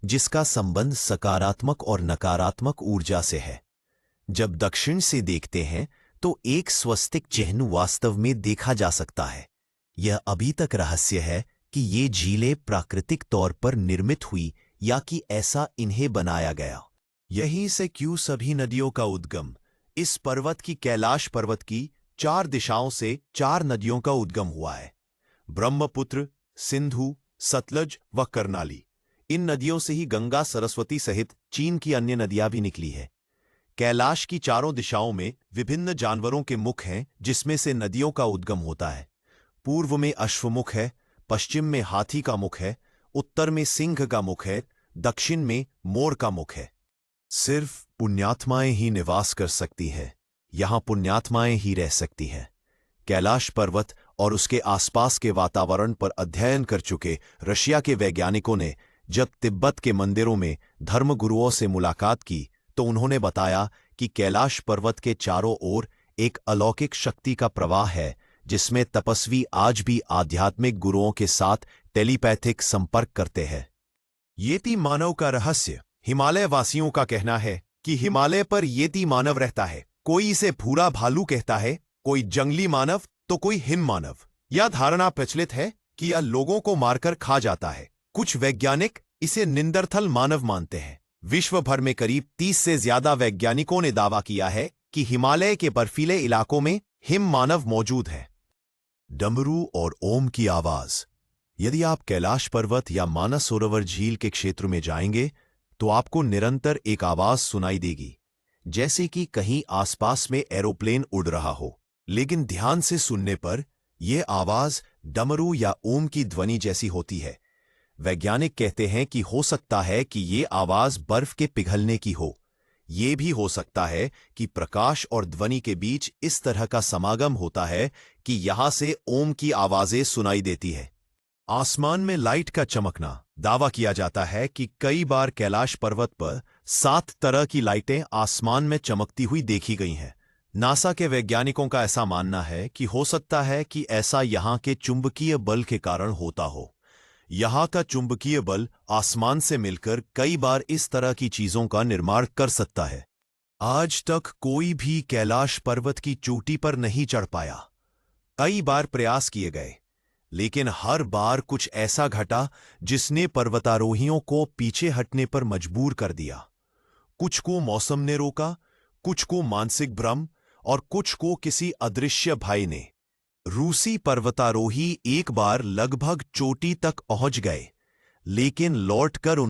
जिसका संबंध सकारात्मक और नकारात्मक ऊर्जा से है। जब दक्षिण से देखते हैं तो एक स्वस्तिक चिन्ह वास्तव में देखा जा सकता है। यह अभी तक रहस्य है कि ये झीलें प्राकृतिक तौर पर निर्मित हुई या कि ऐसा इन्हें बनाया गया। यहीं से क्यों सभी नदियों का उद्गम, इस पर्वत की कैलाश पर्वत की 4 दिशाओं से 4 नदियों का उद्गम हुआ है। ब्रह्मपुत्र, सिंधु, सतलज व कर्नाली। इन नदियों से ही गंगा, सरस्वती सहित चीन की अन्य नदियां भी निकली है। कैलाश की चारों दिशाओं में विभिन्न जानवरों के मुख हैं, जिसमें से नदियों का उद्गम होता है। पूर्व में अश्वमुख है, पश्चिम में हाथी का मुख है, उत्तर में सिंह का मुख है, दक्षिण में मोर का मुख है। सिर्फ पुण्यात्माएं ही निवास कर सकती हैं, यहां पुण्यात्माएं ही रह सकती हैं। कैलाश पर्वत और उसके आसपास के वातावरण पर अध्ययन कर चुके रशिया के वैज्ञानिकों ने जब तिब्बत के मंदिरों में धर्मगुरुओं से मुलाकात की तो उन्होंने बताया कि कैलाश पर्वत के चारों ओर एक अलौकिक शक्ति का प्रवाह है, जिसमें तपस्वी आज भी आध्यात्मिक गुरुओं के साथ टेलीपैथिक संपर्क करते हैं। येती मानव का रहस्य। हिमालय वासियों का कहना है कि हिमालय पर येती मानव रहता है। कोई इसे भूरा भालू कहता है, कोई जंगली मानव तो कोई हिम मानव। यह धारणा प्रचलित है कि यह लोगों को मारकर खा जाता है। कुछ वैज्ञानिक इसे निंदरथल मानव मानते हैं। विश्व भर में करीब 30 से ज्यादा वैज्ञानिकों ने दावा किया है कि हिमालय के बर्फीले इलाकों में हिम मानव मौजूद है। डमरू और ओम की आवाज। यदि आप कैलाश पर्वत या मानस सरोवर झील के क्षेत्र में जाएंगे तो आपको निरंतर एक आवाज सुनाई देगी, जैसे कि कहीं आसपास में एरोप्लेन उड़ रहा हो। लेकिन ध्यान से सुनने पर यह आवाज डमरू या ओम की ध्वनि जैसी होती है। वैज्ञानिक कहते हैं कि हो सकता है कि ये आवाज बर्फ के पिघलने की हो। ये भी हो सकता है कि प्रकाश और ध्वनि के बीच इस तरह का समागम होता है कि यहां से ओम की आवाजें सुनाई देती है। आसमान में लाइट का चमकना। दावा किया जाता है कि कई बार कैलाश पर्वत पर 7 तरह की लाइटें आसमान में चमकती हुई देखी गई हैं। नासा के वैज्ञानिकों का ऐसा मानना है कि हो सकता है कि ऐसा यहां के चुंबकीय बल के कारण होता हो। यहां का चुंबकीय बल आसमान से मिलकर कई बार इस तरह की चीजों का निर्माण कर सकता है। आज तक कोई भी कैलाश पर्वत की चोटी पर नहीं चढ़ पाया। कई बार प्रयास किए गए, लेकिन हर बार कुछ ऐसा घटा जिसने पर्वतारोहियों को पीछे हटने पर मजबूर कर दिया। कुछ को मौसम ने रोका, कुछ को मानसिक भ्रम और कुछ को किसी अदृश्य भाई ने। रूसी पर्वतारोही एक बार लगभग चोटी तक पहुंच गए, लेकिन लौटकर